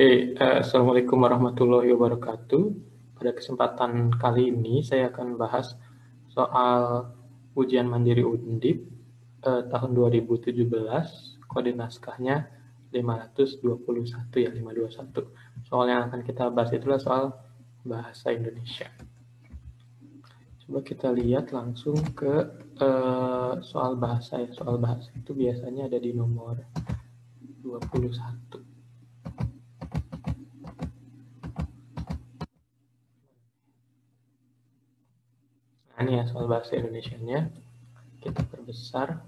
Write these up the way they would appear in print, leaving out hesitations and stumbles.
Assalamualaikum warahmatullahi wabarakatuh. Pada kesempatan kali ini saya akan bahas soal ujian mandiri Undip tahun 2017, kode naskahnya 521 ya, 521. Soal yang akan kita bahas itulah soal bahasa Indonesia. Coba kita lihat langsung ke soal bahasa ya. Soal bahasa itu biasanya ada di nomor 21. Nah, ini ya soal bahasa Indonesianya. Kita perbesar.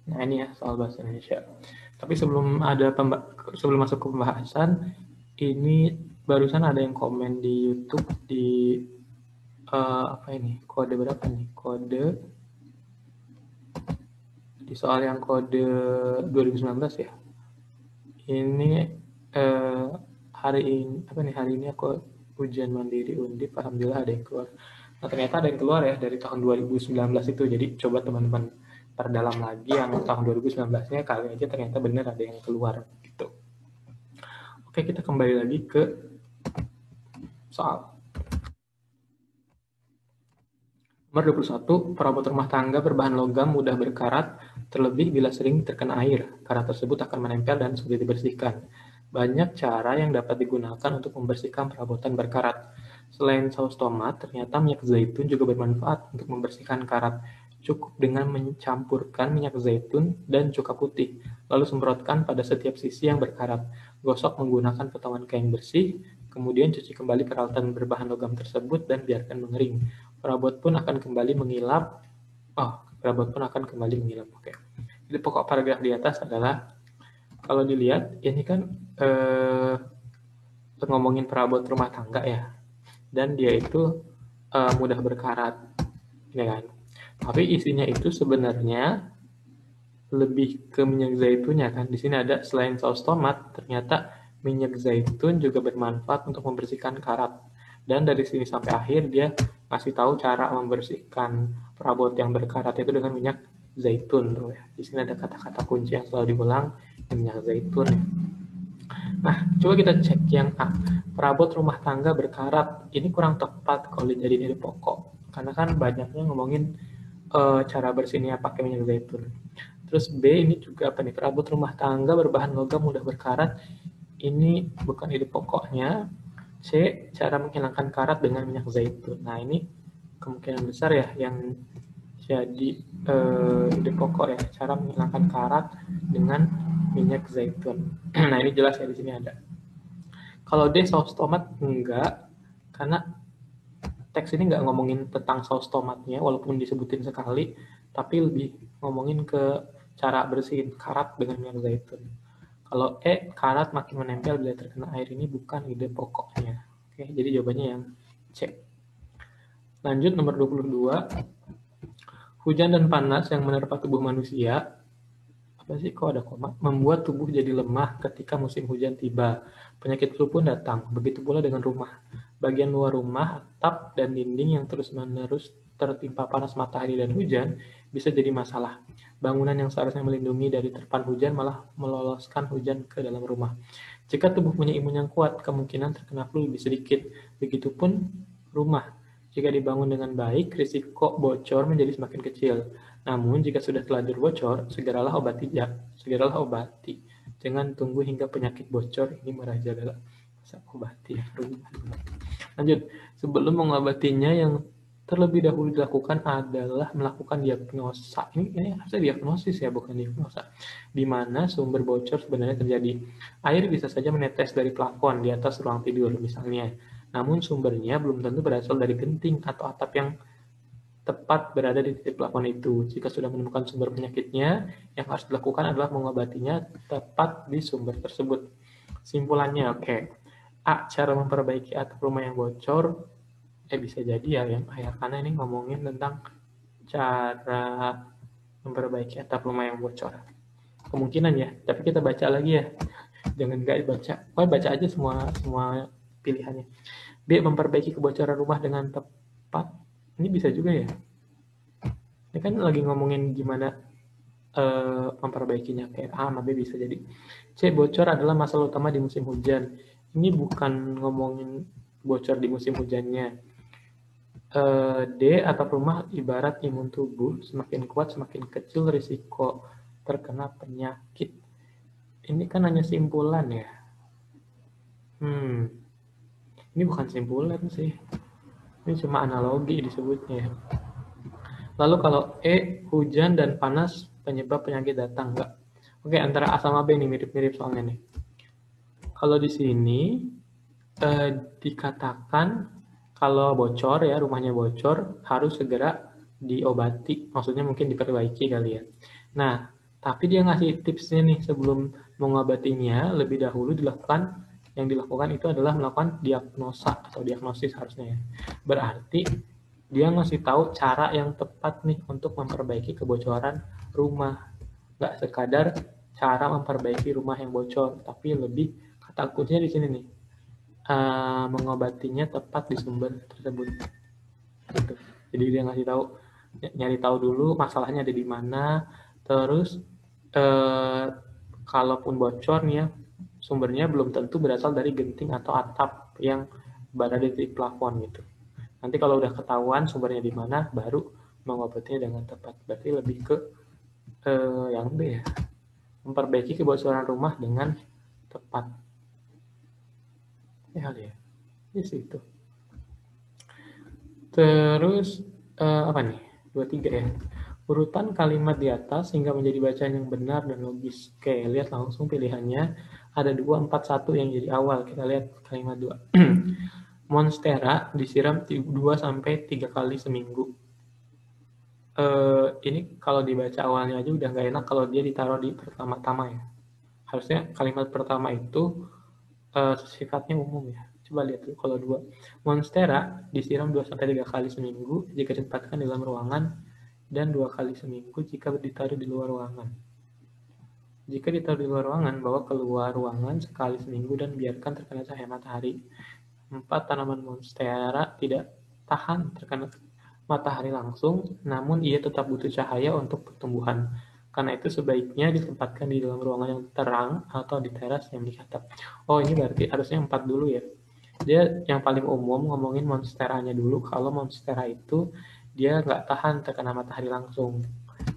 Nah, ini ya soal bahasa Indonesia. Tapi sebelum masuk ke pembahasan, ini barusan ada yang komen di YouTube di apa ini? Kode berapa nih? Kode di soal yang kode 2019 ya. Ini hari ini aku ujian mandiri Undip, alhamdulillah ada yang keluar. Nah, ternyata ada yang keluar ya dari tahun 2019 itu. Jadi coba teman-teman perdalam lagi yang tahun 2019-nya, kali aja ternyata benar ada yang keluar gitu. Oke, kita kembali lagi ke soal. Nomor 21, perabot rumah tangga berbahan logam mudah berkarat, terlebih bila sering terkena air. Karat tersebut akan menempel dan sulit dibersihkan. Banyak cara yang dapat digunakan untuk membersihkan perabotan berkarat. Selain saus tomat, ternyata minyak zaitun juga bermanfaat untuk membersihkan karat. Cukup dengan mencampurkan minyak zaitun dan cuka putih, lalu semprotkan pada setiap sisi yang berkarat. Gosok menggunakan potongan kain bersih, kemudian cuci kembali peralatan berbahan logam tersebut dan biarkan mengering. Perabot pun akan kembali mengilap. Oke. Jadi pokok paragraf di atas adalah, kalau dilihat ini kan ngomongin perabot rumah tangga ya, dan dia itu mudah berkarat, ya kan? Tapi isinya itu sebenarnya lebih ke minyak zaitun ya kan. Di sini ada selain saus tomat, ternyata minyak zaitun juga bermanfaat untuk membersihkan karat. Dan dari sini sampai akhir dia ngasih tahu cara membersihkan perabot yang berkarat itu dengan minyak zaitun tuh ya. Di sini ada kata-kata kunci yang selalu diulang, minyak zaitun. Nah, coba kita cek yang A. Perabot rumah tangga berkarat. Ini kurang tepat kalau dijadiin ide pokok. Karena kan banyaknya ngomongin cara bersihnya pakai minyak zaitun. Terus B ini juga apa nih? Perabot rumah tangga berbahan logam mudah berkarat. Ini bukan ide pokoknya. C, cara menghilangkan karat dengan minyak zaitun. Nah, ini kemungkinan besar ya yang jadi ide pokok ya, cara menghilangkan karat dengan minyak zaitun. Nah, ini jelas ya di sini ada. Kalau D saus tomat enggak, karena teks ini nggak ngomongin tentang saus tomatnya, walaupun disebutin sekali, tapi lebih ngomongin ke cara bersihin karat dengan minyak zaitun. Kalau E, karat makin menempel bila terkena air, ini bukan ide pokoknya. Oke, jadi jawabannya yang C. Lanjut nomor 22. Hujan dan panas yang menerpa tubuh manusia, apa sih kok ada koma, membuat tubuh jadi lemah ketika musim hujan tiba. Penyakit flu pun datang, begitu pula dengan rumah. Bagian luar rumah, atap, dan dinding yang terus-menerus tertimpa panas matahari dan hujan bisa jadi masalah. Bangunan yang seharusnya melindungi dari terpaan hujan malah meloloskan hujan ke dalam rumah. Jika tubuh punya imun yang kuat, kemungkinan terkena flu lebih sedikit. Begitupun rumah. Jika dibangun dengan baik, risiko bocor menjadi semakin kecil. Namun, jika sudah terlanjur bocor, segeralah obati. Jangan tunggu hingga penyakit bocor ini merajalela. Obati ya, lanjut. Sebelum mengobatinya, yang terlebih dahulu dilakukan adalah melakukan diagnosa. Ini harusnya diagnosis ya, bukan diagnosa. Di mana sumber bocor sebenarnya terjadi. Air bisa saja menetes dari plafon di atas ruang tidur misalnya. Namun sumbernya belum tentu berasal dari genting atau atap yang tepat berada di titik plafon itu. Jika sudah menemukan sumber penyakitnya, yang harus dilakukan adalah mengobatinya tepat di sumber tersebut. Simpulannya, oke. A, cara memperbaiki atap rumah yang bocor, bisa jadi ya yang A, karena ini ngomongin tentang cara memperbaiki atap rumah yang bocor. Kemungkinan ya, tapi kita baca lagi ya. Jangan nggak baca. Baca aja semua pilihannya. B, memperbaiki kebocoran rumah dengan tepat. Ini bisa juga ya. Ini kan lagi ngomongin gimana memperbaikinya, kayak A sama B bisa jadi. C, bocor adalah masalah utama di musim hujan. Ini bukan ngomongin bocor di musim hujannya. D, atap rumah ibarat imun tubuh, semakin kuat semakin kecil risiko terkena penyakit. Ini kan hanya simpulan ya. Ini bukan simpulan sih. Ini cuma analogi disebutnya. Lalu kalau E, hujan dan panas penyebab penyakit datang, enggak. Oke, antara A sama B nih mirip-mirip soalnya nih. Kalau di sini dikatakan kalau bocor ya, rumahnya bocor, harus segera diobati. Maksudnya mungkin diperbaiki kali ya. Nah, tapi dia ngasih tipsnya nih sebelum mengobatinya, lebih dahulu yang dilakukan itu adalah melakukan diagnosa atau diagnosis harusnya ya. Berarti dia ngasih tahu cara yang tepat nih untuk memperbaiki kebocoran rumah. Nggak sekadar cara memperbaiki rumah yang bocor, tapi lebih kata kuncinya di sini nih. Mengobatinya tepat di sumber tersebut. Gitu. Jadi dia ngasih tahu, nyari tahu dulu masalahnya ada di mana, terus kalaupun bocor nih ya, sumbernya belum tentu berasal dari genting atau atap yang berada di plafon gitu. Nanti kalau udah ketahuan sumbernya di mana, baru mengobatinya dengan tepat. Berarti lebih ke yang B ya, memperbaiki kebocoran rumah dengan tepat. Ya kali ya. Yes, itu. Terus apa nih? 23 ya. Urutan kalimat di atas hingga menjadi bacaan yang benar dan logis. Oke, lihat langsung pilihannya. Ada 2, 4, 1 yang jadi awal. Kita lihat kalimat 2. Monstera disiram 2-3 kali seminggu. Ini kalau dibaca awalnya aja udah nggak enak kalau dia ditaruh di pertama-tama ya. Harusnya kalimat pertama itu sifatnya umum ya. Coba lihat dulu kalau 2. Monstera disiram 2-3 kali seminggu jika ditempatkan di dalam ruangan dan 2 kali seminggu jika ditaruh di luar ruangan. Jika ditaruh di luar ruangan, bawa keluar ruangan sekali seminggu dan biarkan terkena cahaya matahari. 4. Tanaman monstera tidak tahan terkena matahari langsung, namun ia tetap butuh cahaya untuk pertumbuhan. Karena itu sebaiknya ditempatkan di dalam ruangan yang terang atau di teras yang memiliki atap. Oh, ini berarti harusnya 4 dulu ya. Dia yang paling umum ngomongin monsteranya dulu. Kalau monstera itu dia nggak tahan terkena matahari langsung.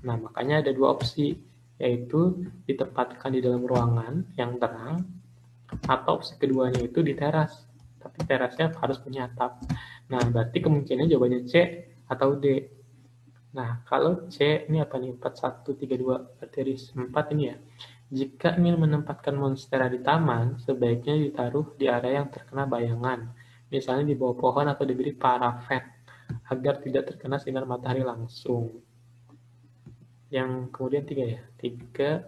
Nah, makanya ada 2 opsi, yaitu ditempatkan di dalam ruangan yang terang, atau opsi keduanya itu di teras. Tapi terasnya harus punya atap. Nah, berarti kemungkinan jawabannya C atau D. Nah, kalau C ini apa nih? 4, 1, 3, 2. Berarti 4 ini ya. Jika ingin menempatkan monstera di taman, sebaiknya ditaruh di area yang terkena bayangan. Misalnya di bawah pohon atau diberi parafet, agar tidak terkena sinar matahari langsung. Yang kemudian 3 ya. 3.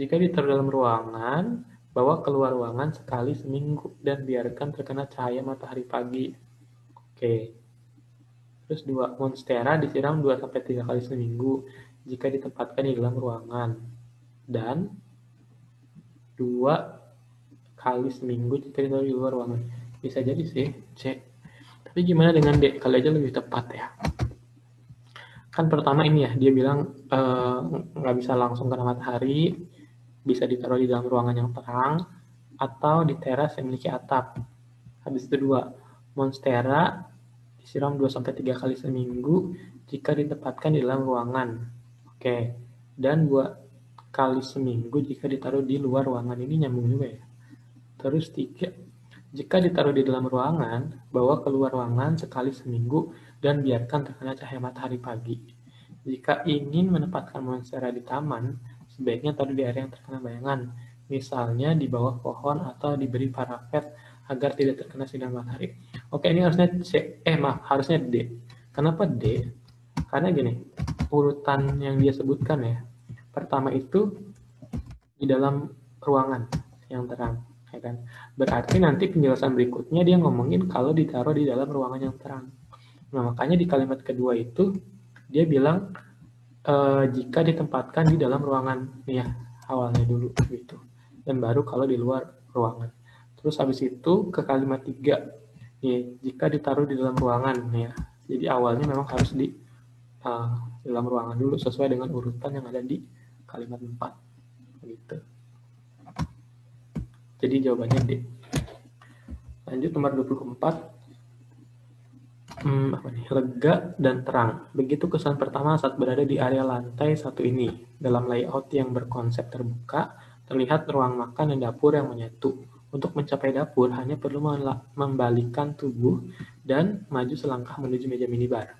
Jika ditaruh dalam ruangan, bawa keluar ruangan sekali seminggu dan biarkan terkena cahaya matahari pagi. Oke. Terus 2, monstera disiram 2-3 kali seminggu jika ditempatkan di dalam ruangan. Dan 2 kali seminggu jika ditaruh di luar ruangan. Bisa jadi sih, C. Tapi gimana dengan D? Kali aja lebih tepat ya. Kan pertama ini ya, dia bilang nggak bisa langsung kena matahari, bisa ditaruh di dalam ruangan yang terang, atau di teras yang memiliki atap. Habis itu 2, monstera disiram 2-3 kali seminggu jika ditempatkan di dalam ruangan. Oke. Dan 2 kali seminggu jika ditaruh di luar ruangan. Ini nyambung juga ya. Terus 3, jika ditaruh di dalam ruangan, bawa keluar ruangan sekali seminggu dan biarkan terkena cahaya matahari pagi. Jika ingin menempatkan monstera di taman, sebaiknya taruh di area yang terkena bayangan. Misalnya di bawah pohon atau diberi parafet agar tidak terkena sinar matahari. Oke, ini harusnya C. Harusnya D. Kenapa D? Karena gini, urutan yang dia sebutkan ya. Pertama itu di dalam ruangan yang terang, ya kan? Berarti nanti penjelasan berikutnya dia ngomongin kalau ditaruh di dalam ruangan yang terang. Nah, makanya di kalimat kedua itu dia bilang jika ditempatkan di dalam ruangan, nih ya, awalnya dulu gitu. Dan baru kalau di luar ruangan. Terus habis itu ke kalimat 3, nih, jika ditaruh di dalam ruangan, nih ya. Jadi awalnya memang harus di dalam ruangan dulu sesuai dengan urutan yang ada di kalimat 4. Gitu. Jadi jawabannya D. Lanjut nomor 24. Apa nih? Lega dan terang. Begitu kesan pertama saat berada di area lantai 1 ini. Dalam layout yang berkonsep terbuka, terlihat ruang makan dan dapur yang menyatu. Untuk mencapai dapur, hanya perlu membalikkan tubuh dan maju selangkah menuju meja minibar.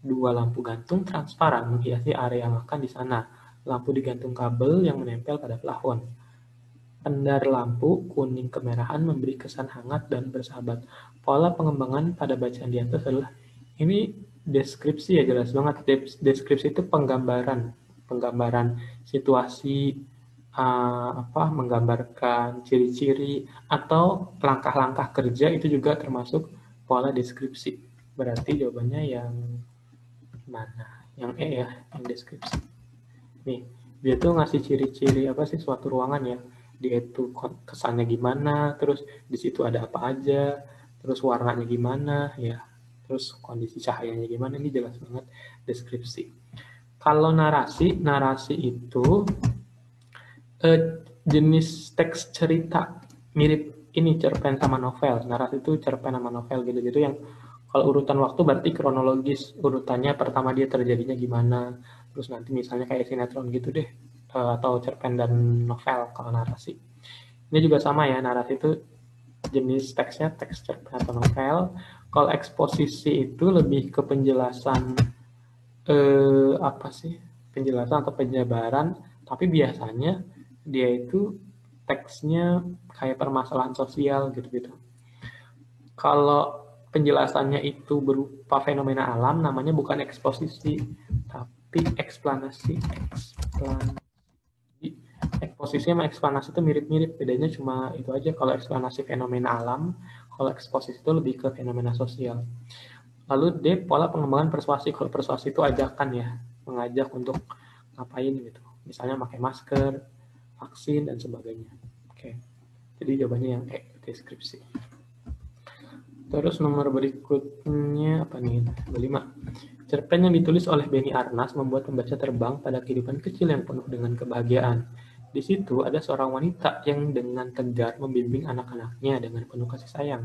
2 lampu gantung transparan menghiasi area makan di sana. Lampu digantung kabel yang menempel pada plafon. Pendar lampu kuning kemerahan memberi kesan hangat dan bersahabat. Pola pengembangan pada bacaan di atas adalah, ini deskripsi ya, jelas banget. Deskripsi itu penggambaran situasi, menggambarkan ciri-ciri atau langkah-langkah kerja, itu juga termasuk pola deskripsi. Berarti jawabannya yang mana? Yang E ya, yang deskripsi. Nih, dia tuh ngasih ciri-ciri apa sih suatu ruangan ya. Dia itu kesannya gimana, terus di situ ada apa aja, terus warnanya gimana, ya, terus kondisi cahayanya gimana, ini jelas banget deskripsi. Kalau narasi itu jenis teks cerita mirip ini cerpen sama novel. Narasi itu cerpen sama novel gitu yang kalau urutan waktu berarti kronologis, urutannya pertama dia terjadinya gimana, terus nanti misalnya kayak sinetron gitu deh, atau cerpen dan novel kalau narasi. Ini juga sama ya, narasi itu jenis teksnya teks cerpen atau novel. Kalau eksposisi itu lebih ke penjelasan penjelasan atau penjabaran, tapi biasanya dia itu teksnya kayak permasalahan sosial gitu. Kalau penjelasannya itu berupa fenomena alam, namanya bukan eksposisi, tapi eksplanasi. Eksposisi sama eksplanasi itu mirip-mirip, bedanya cuma itu aja. Kalau eksplanasi fenomena alam, kalau eksposisi itu lebih ke fenomena sosial. Lalu D, pola pengembangan persuasi. Kalau persuasi itu ajakan ya, mengajak untuk ngapain gitu. Misalnya pakai masker, vaksin, dan sebagainya. Oke. Jadi jawabannya yang E, deskripsi. Terus nomor berikutnya apa nih? 5. Cerpen yang ditulis oleh Benny Arnas membuat pembaca terbang pada kehidupan kecil yang penuh dengan kebahagiaan. Di situ ada seorang wanita yang dengan tegar membimbing anak-anaknya dengan penuh kasih sayang.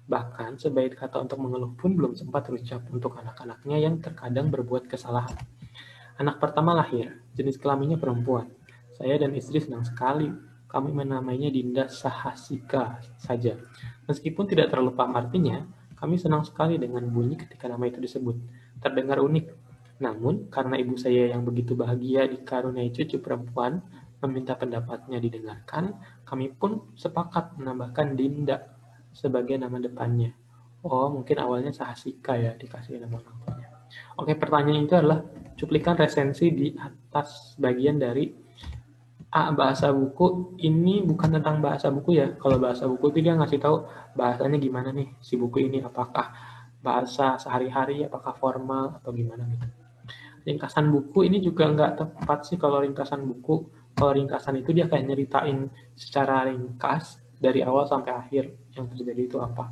Bahkan sebaik kata untuk mengeluh pun belum sempat terucap untuk anak-anaknya yang terkadang berbuat kesalahan. Anak pertama lahir, jenis kelaminnya perempuan. Saya dan istri senang sekali. Kami menamainya Dinda Sahasika saja. Meskipun tidak terlalu paham artinya, kami senang sekali dengan bunyi ketika nama itu disebut. Terdengar unik. Namun, karena ibu saya yang begitu bahagia dikaruniai cucu perempuan, meminta pendapatnya didengarkan, kami pun sepakat menambahkan Dinda sebagai nama depannya. Oh, mungkin awalnya Sahasika ya, dikasih nama orang tuanya. Oke, pertanyaan itu adalah cuplikan resensi di atas bagian dari A, bahasa buku. Ini bukan tentang bahasa buku ya. Kalau bahasa buku itu dia ngasih tahu bahasanya gimana nih si buku ini, apakah bahasa sehari-hari, apakah formal atau gimana gitu. Ringkasan buku ini juga nggak tepat sih kalau ringkasan buku. Kalau ringkasan itu dia kayak nyeritain secara ringkas dari awal sampai akhir yang terjadi itu apa.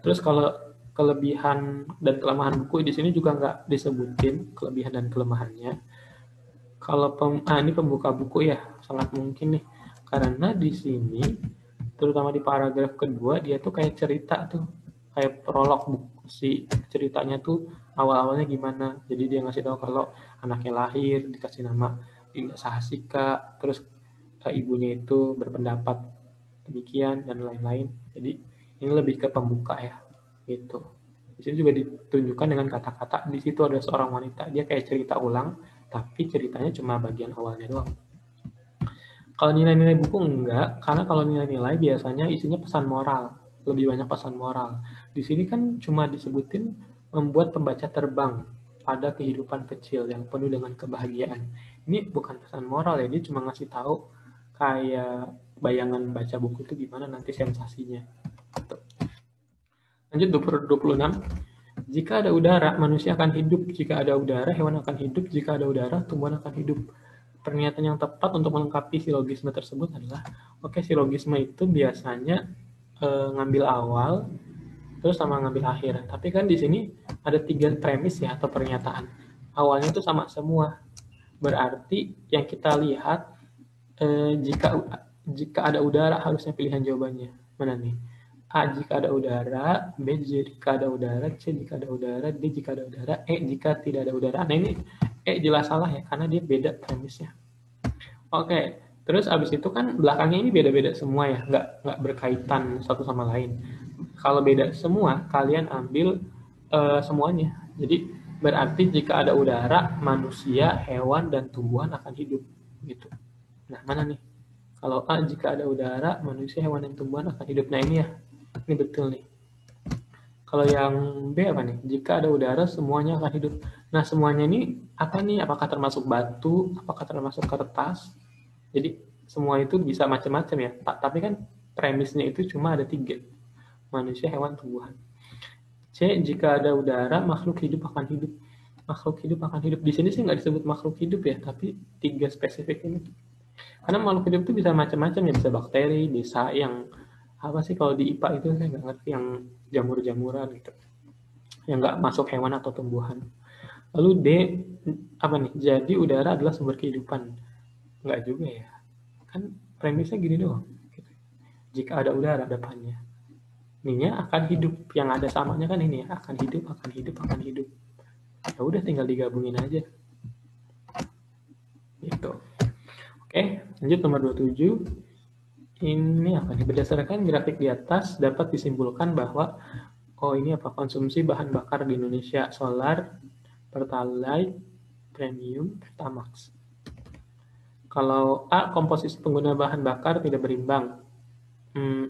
Terus kalau kelebihan dan kelemahan buku di sini juga nggak disebutin kelebihan dan kelemahannya. Kalau ini pembuka buku ya, sangat mungkin nih, karena di sini terutama di paragraf kedua dia tuh kayak cerita tuh, kayak prolog buku, si ceritanya tuh awal-awalnya gimana. Jadi dia ngasih tahu kalau anaknya lahir dikasih nama Dinda Sahasika, terus ibunya itu berpendapat demikian dan lain-lain. Jadi ini lebih ke pembuka ya, gitu. Di sini juga ditunjukkan dengan kata-kata di situ ada seorang wanita, dia kayak cerita ulang, tapi ceritanya cuma bagian awalnya doang. Kalau nilai-nilai buku enggak, karena kalau nilai-nilai biasanya isinya pesan moral, lebih banyak pesan moral. Di sini kan cuma disebutin membuat pembaca terbang pada kehidupan kecil yang penuh dengan kebahagiaan. Ini bukan pesan moral ya, dia cuma ngasih tahu kayak bayangan baca buku itu gimana nanti sensasinya. Lanjut 26. Jika ada udara, manusia akan hidup. Jika ada udara, hewan akan hidup. Jika ada udara, tumbuhan akan hidup. Pernyataan yang tepat untuk melengkapi silogisme tersebut adalah, silogisme itu biasanya ngambil awal, terus sama ngambil akhir. Tapi kan di sini ada 3 premis ya, atau pernyataan. awalnya itu sama semua. Berarti yang kita lihat jika ada udara harusnya pilihan jawabannya. Mana nih? A jika ada udara, B jika ada udara, C jika ada udara, D jika ada udara, E jika tidak ada udara. Nah ini E jelas salah ya, karena dia beda premisnya. Oke, terus abis itu kan belakangnya ini beda-beda semua ya, nggak berkaitan satu sama lain. Kalau beda semua, kalian ambil semuanya. Jadi berarti jika ada udara, manusia, hewan, dan tumbuhan akan hidup. Gitu. Nah, mana nih? Kalau A, jika ada udara, manusia, hewan, dan tumbuhan akan hidup. Nah, ini ya. Ini betul nih. Kalau yang B apa nih? Jika ada udara, semuanya akan hidup. Nah, semuanya ini apa nih? Apakah termasuk batu? Apakah termasuk kertas? Jadi, semua itu bisa macam-macam ya. Tapi kan premisnya itu cuma ada 3. Manusia, hewan, tumbuhan. C, jika ada udara, makhluk hidup akan hidup. Makhluk hidup akan hidup. Di sini sih nggak disebut makhluk hidup ya, tapi 3 spesifik ini. Karena makhluk hidup itu bisa macam-macam ya, bisa bakteri, bisa yang apa sih kalau di IPA itu saya nggak ngerti, yang jamur-jamuran gitu, yang nggak masuk hewan atau tumbuhan. Lalu D, apa nih? Jadi udara adalah sumber kehidupan. Nggak juga ya. Kan premisnya gini doang. Gitu. Jika ada udara depannya, ininya akan hidup. Yang ada samanya kan ini ya, akan hidup, akan hidup, akan hidup. Ya udah tinggal digabungin aja. Gitu. Oke, lanjut nomor 27. Ini apa nih? Berdasarkan grafik di atas dapat disimpulkan bahwa ini apa? Konsumsi bahan bakar di Indonesia: solar, pertalite, premium, pertamax. Kalau A, komposisi pengguna bahan bakar tidak berimbang.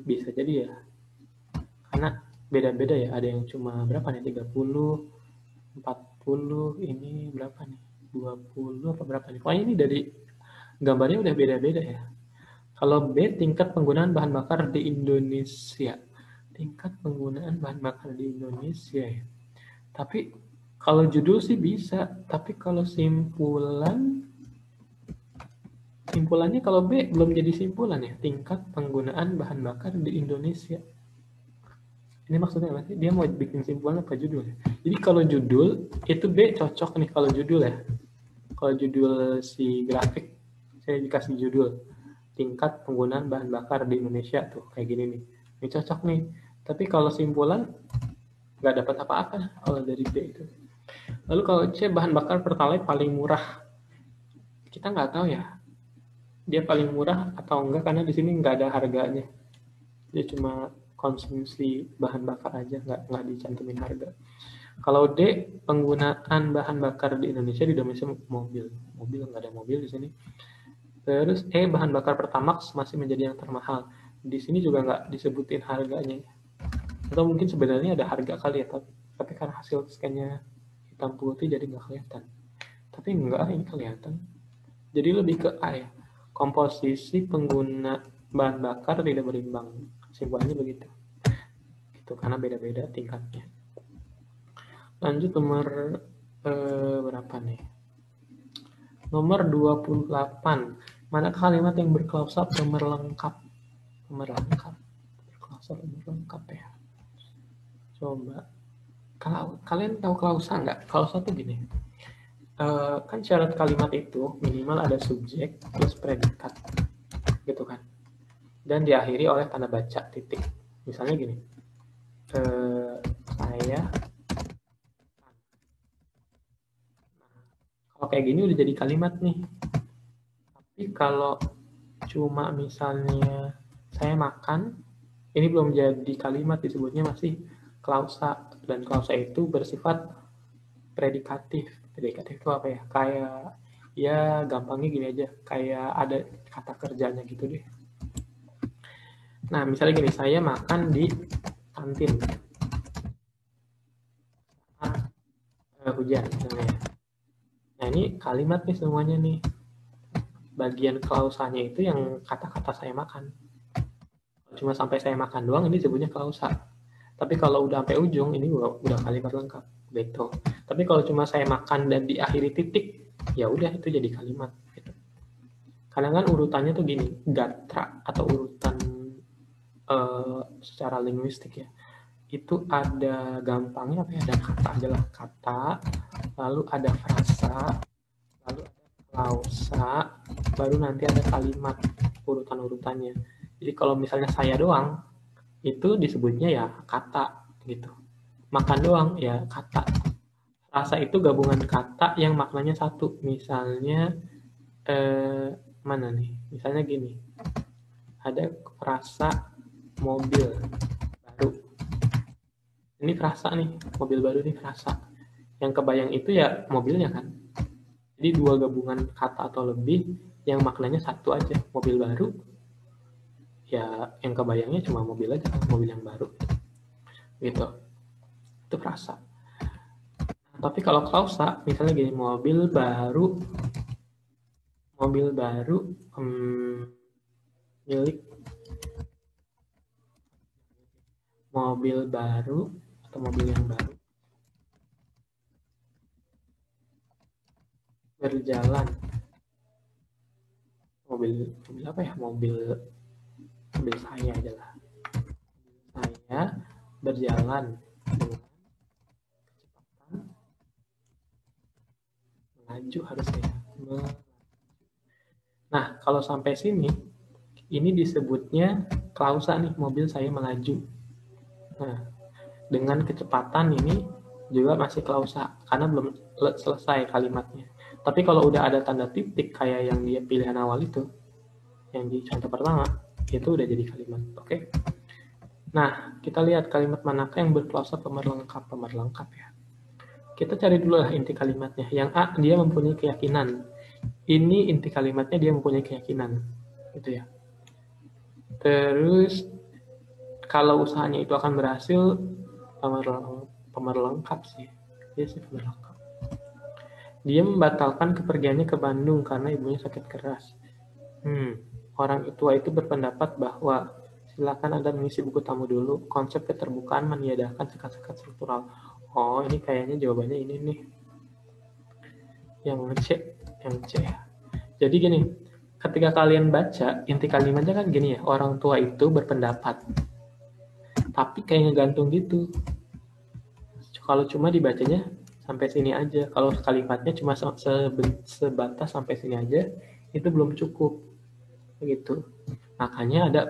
Bisa jadi ya. Karena beda-beda ya, ada yang cuma berapa nih? 30, 40, ini berapa nih? 20 apa berapa nih? Pokoknya ini dari gambarnya udah beda-beda ya. Kalau B, tingkat penggunaan bahan bakar di Indonesia. Tingkat penggunaan bahan bakar di Indonesia ya. Tapi kalau judul sih bisa, tapi kalau simpulannya kalau B belum jadi simpulan ya. Tingkat penggunaan bahan bakar di Indonesia. Ini maksudnya apa sih? Dia mau bikin simpulan apa judul ya? Jadi kalau judul, itu B cocok nih kalau judul ya. Kalau judul si grafik, saya dikasih judul tingkat penggunaan bahan bakar di Indonesia tuh kayak gini nih. Ini cocok nih. Tapi kalau simpulan nggak dapat apa-apa kalau dari B itu. Lalu kalau C, bahan bakar pertalite paling murah. Kita nggak tahu ya. Dia paling murah atau enggak karena di sini nggak ada harganya. Dia cuma konsumsi bahan bakar aja, nggak dicantumin harga. Kalau D, penggunaan bahan bakar di Indonesia di domain mobil. Mobil nggak ada mobil di sini. Terus E, bahan bakar pertamax masih menjadi yang termahal. Di sini juga nggak disebutin harganya. Atau mungkin sebenarnya ada harga kali ya, tapi karena hasil scan-nya hitam putih jadi nggak kelihatan. Tapi enggak, ini kelihatan. Jadi lebih ke A ya. Komposisi pengguna bahan bakar tidak berimbang. Simpulannya begitu. Itu karena beda-beda tingkatnya. Lanjut nomor berapa nih? Nomor 28. Mana kalimat yang berklausa nomor lengkap? Nomor lengkap. Berklausa nomor lengkap ya. Coba. Kalau kalian tahu klausa nggak? Klausa tuh gini. Kan syarat kalimat itu minimal ada subjek plus predikat. Gitu kan. Dan diakhiri oleh tanda baca, titik. Misalnya gini. Saya. Kalau kayak gini udah jadi kalimat nih. Tapi kalau cuma misalnya saya makan, ini belum jadi kalimat, disebutnya masih klausa. Dan klausa itu bersifat predikatif. Predikatif itu apa ya? Kayak, ya gampangnya gini aja, kayak ada kata kerjanya gitu deh. Nah, misalnya gini, saya makan di kantin. Hujan misalnya. Nah, ini kalimat nih semuanya nih. Bagian klausanya itu yang kata-kata saya makan. Cuma sampai saya makan doang, ini disebutnya klausa. Tapi kalau udah sampai ujung, ini udah kalimat lengkap. Gitu. Tapi kalau cuma saya makan dan diakhiri titik, ya udah itu jadi kalimat. Gitu. Kadang kan urutannya tuh gini, gatra atau urutan secara linguistik ya. Itu ada gampangnya apa ya? Ada kata aja lah. Kata, lalu ada frasa, lalu ada klausa, baru nanti ada kalimat urutan-urutannya. Jadi kalau misalnya saya doang, itu disebutnya ya kata gitu. Makan doang ya kata. Frasa itu gabungan kata yang maknanya satu. Misalnya mana nih? Misalnya gini, ada frasa mobil baru. Ini frasa nih, mobil baru nih frasa. Yang kebayang itu ya mobilnya kan. Jadi dua gabungan kata atau lebih yang maknanya satu aja, mobil baru. Ya yang kebayangnya cuma mobil aja kan, mobil yang baru. Gitu. Itu frasa. Tapi kalau klausa, misalnya gini, mobil baru milik mobil baru atau mobil yang baru berjalan. Mobil apa ya? Mobil saya aja lah. Saya berjalan dengan kecepatan melaju harusnya. Nah, kalau sampai sini, ini disebutnya klausa nih, mobil saya melaju. Nah, dengan kecepatan ini juga masih klausa, karena belum selesai kalimatnya. Tapi kalau udah ada tanda titik kayak yang dia pilihan awal itu, yang di contoh pertama, itu udah jadi kalimat. Oke? Nah, kita lihat kalimat manakah yang berklausa pemerlengkap ya. Kita cari dulu lah inti kalimatnya. Yang A, dia mempunyai keyakinan. Ini inti kalimatnya dia mempunyai keyakinan. Gitu ya. Terus, kalau usahanya itu akan berhasil, pemerlengkap sih. Dia sih pemerlengkap. Dia membatalkan kepergiannya ke Bandung karena ibunya sakit keras. Orang tua itu berpendapat bahwa silakan Anda mengisi buku tamu dulu. Konsep keterbukaan meniadakan sekat-sekat struktural. Oh, ini kayaknya jawabannya ini nih. Yang C ya. Jadi gini, ketika kalian baca, inti kalimatnya kan gini ya, orang tua itu berpendapat. Tapi kayak ngegantung gitu. Kalau cuma dibacanya sampai sini aja. Kalau kalimatnya cuma sebatas sampai sini aja, itu belum cukup. Begitu. Makanya ada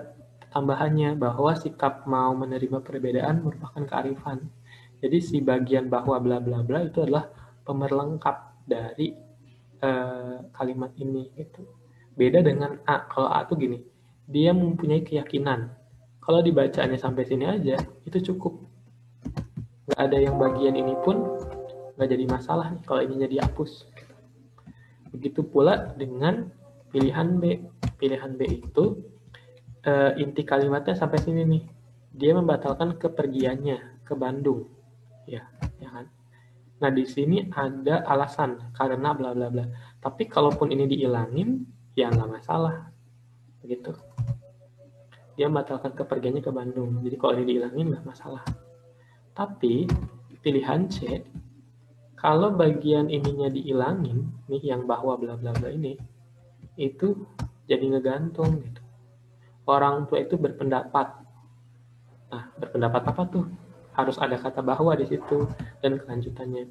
tambahannya bahwa sikap mau menerima perbedaan merupakan kearifan. Jadi si bagian bahwa bla bla bla itu adalah pemerlengkap dari kalimat ini gitu. Beda dengan A. Kalau A tuh gini, dia mempunyai keyakinan. Kalau dibacanya sampai sini aja, itu cukup. Nggak ada yang bagian ini pun nggak jadi masalah nih kalau ininya dihapus. Begitu pula dengan pilihan B. Pilihan B itu inti kalimatnya sampai sini nih. Dia membatalkan kepergiannya ke Bandung. Ya kan? Nah, di sini ada alasan karena bla bla bla. Tapi kalaupun ini diilangin, ya nggak masalah. Begitu. Dia membatalkan kepergiannya ke Bandung. Jadi kalau ini diilangin nggak masalah. Tapi pilihan C, kalau bagian ininya diilangin, nih yang bahwa bla bla bla ini, itu jadi ngegantung gitu. Orang tua itu berpendapat. Nah, berpendapat apa tuh? Harus ada kata bahwa di situ dan kelanjutannya.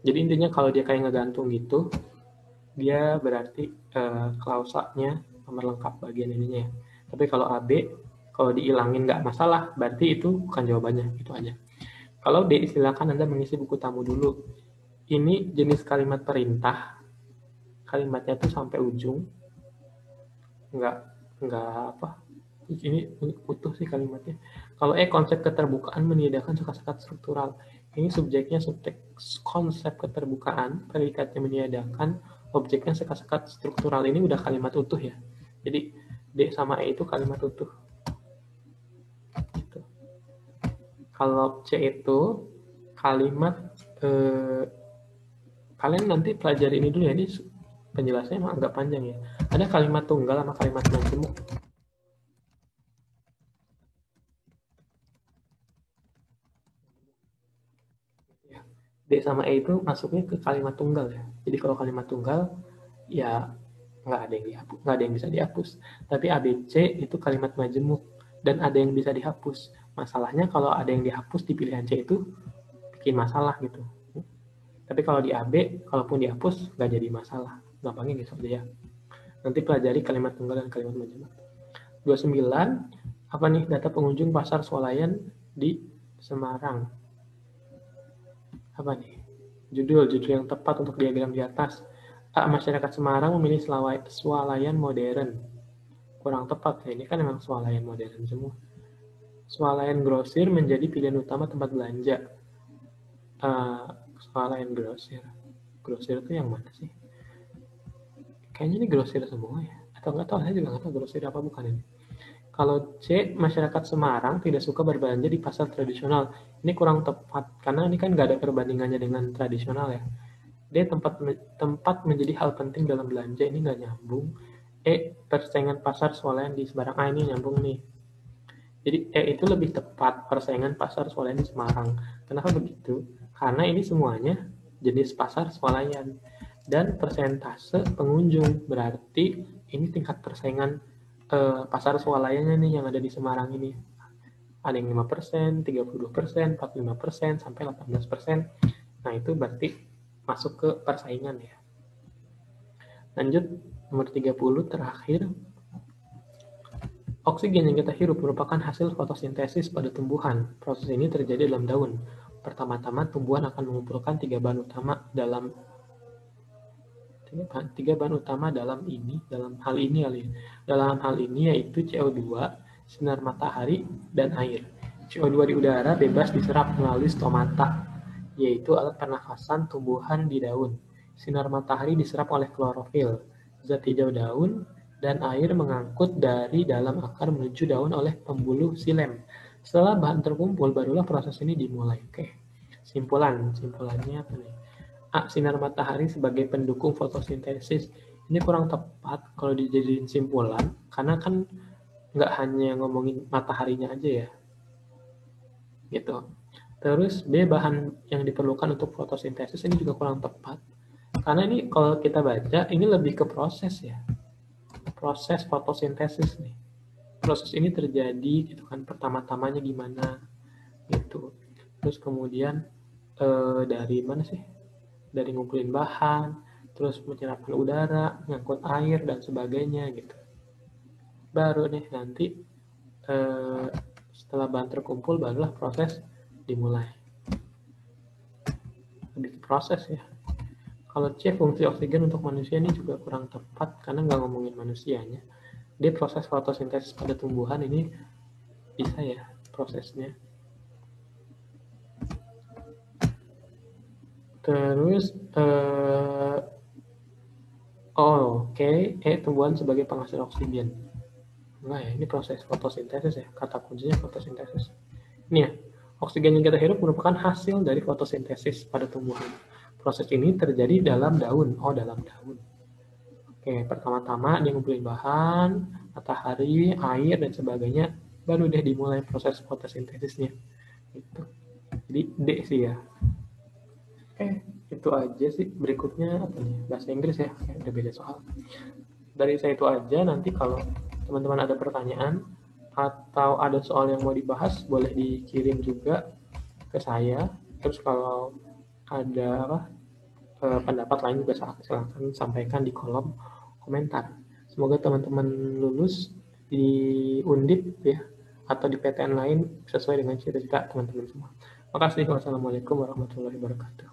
Jadi intinya kalau dia kayak ngegantung gitu, dia berarti klausanya pemerlengkap bagian ininya. Tapi kalau AB, kalau diilangin nggak masalah, berarti itu bukan jawabannya, itu aja. Kalau D, silakan Anda mengisi buku tamu dulu. Ini jenis kalimat perintah, kalimatnya tuh sampai ujung, nggak apa, ini utuh sih kalimatnya. Kalau konsep keterbukaan meniadakan sekat-sekat struktural. Ini subjeknya konsep keterbukaan, predikatnya meniadakan, objeknya sekat-sekat struktural. Ini udah kalimat utuh ya. Jadi D sama E itu kalimat utuh. Gitu. Kalau C itu kalimat kalian nanti pelajari ini dulu ya. Ini penjelasannya emang agak panjang ya. Ada kalimat tunggal sama kalimat majemuk. D sama E itu masuknya ke kalimat tunggal ya. Jadi kalau kalimat tunggal ya nggak ada yang bisa dihapus. Tapi ABC itu kalimat majemuk dan ada yang bisa dihapus. Masalahnya kalau ada yang dihapus di pilihan C itu bikin masalah gitu. Tapi kalau di AB, kalaupun dihapus, nggak jadi masalah. Gampangnya gitu aja ya. Nanti pelajari kalimat tunggal dan kalimat menjamak. 29, apa nih data pengunjung pasar swalayan di Semarang? Apa nih? Judul yang tepat untuk diagram di atas. A. Masyarakat Semarang memilih swalayan modern. Kurang tepat ya, ini kan memang swalayan modern semua. Swalayan grosir menjadi pilihan utama tempat belanja. Swalayan grosir. Grosir itu yang mana sih? Kayaknya ini grosir semua ya. Atau nggak tahu, saya juga nggak tahu grosir apa bukan ini. Kalau C, masyarakat Semarang tidak suka berbelanja di pasar tradisional. Ini kurang tepat, karena ini kan nggak ada perbandingannya dengan tradisional ya. D, tempat menjadi hal penting dalam belanja, ini nggak nyambung. E, persaingan pasar swalayan di Semarang. Ini nyambung nih. Jadi E itu lebih tepat, persaingan pasar swalayan di Semarang. Kenapa begitu? Karena ini semuanya jenis pasar swalayan. Dan persentase pengunjung, berarti ini tingkat persaingan pasar swalayannya nih yang ada di Semarang ini. Ada yang 5%, 32%, 45%, sampai 18%. Nah, itu berarti masuk ke persaingan ya. Lanjut, nomor 30 terakhir. Oksigen yang kita hirup merupakan hasil fotosintesis pada tumbuhan. Proses ini terjadi dalam daun. Pertama-tama, tumbuhan akan mengumpulkan tiga bahan utama dalam dalam hal ini yaitu CO2, sinar matahari, dan air. CO2 di udara bebas diserap melalui stomata, yaitu alat pernafasan tumbuhan di daun. Sinar matahari diserap oleh klorofil, zat hijau daun, dan air mengangkut dari dalam akar menuju daun oleh pembuluh xilem. Setelah bahan terkumpul, barulah proses ini dimulai. Oke, simpulannya apa nih? A. Sinar matahari sebagai pendukung fotosintesis. Ini kurang tepat kalau dijadiin simpulan, karena kan nggak hanya ngomongin mataharinya aja ya. Gitu. Terus B. Bahan yang diperlukan untuk fotosintesis ini juga kurang tepat. Karena ini kalau kita baca, ini lebih ke proses ya. Proses fotosintesis nih. Proses ini terjadi gitu kan, pertama-tamanya gimana gitu. Terus kemudian dari mana sih? Dari ngumpulin bahan, terus menyerapkan udara, ngangkut air, dan sebagainya gitu. Baru nih nanti setelah bahan terkumpul, barulah proses dimulai. Lebih ke proses ya. Kalau C, fungsi oksigen untuk manusia ini juga kurang tepat, karena nggak ngomongin manusianya. D, proses fotosintesis pada tumbuhan ini bisa ya prosesnya. Terus tumbuhan sebagai penghasil oksigen. Enggak ya, ini proses fotosintesis ya, kata kuncinya fotosintesis. Ini ya, oksigen yang kita hirup merupakan hasil dari fotosintesis pada tumbuhan. Proses ini terjadi dalam daun. Dalam daun. Oke, pertama-tama dia ngumpulin bahan, matahari, air, dan sebagainya, baru deh dimulai proses fotosintesisnya. Gitu. Jadi D sih ya. Itu aja sih. Berikutnya apa nih? Bahasa Inggris ya, udah beda soal. Dari saya itu aja. Nanti kalau teman-teman ada pertanyaan atau ada soal yang mau dibahas, boleh dikirim juga ke saya. Terus kalau ada pendapat lain juga silahkan sampaikan di kolom komentar. Semoga teman-teman lulus di Undip ya, atau di PTN lain sesuai dengan cita-cita teman-teman semua. Makasih. Wassalamualaikum warahmatullahi wabarakatuh.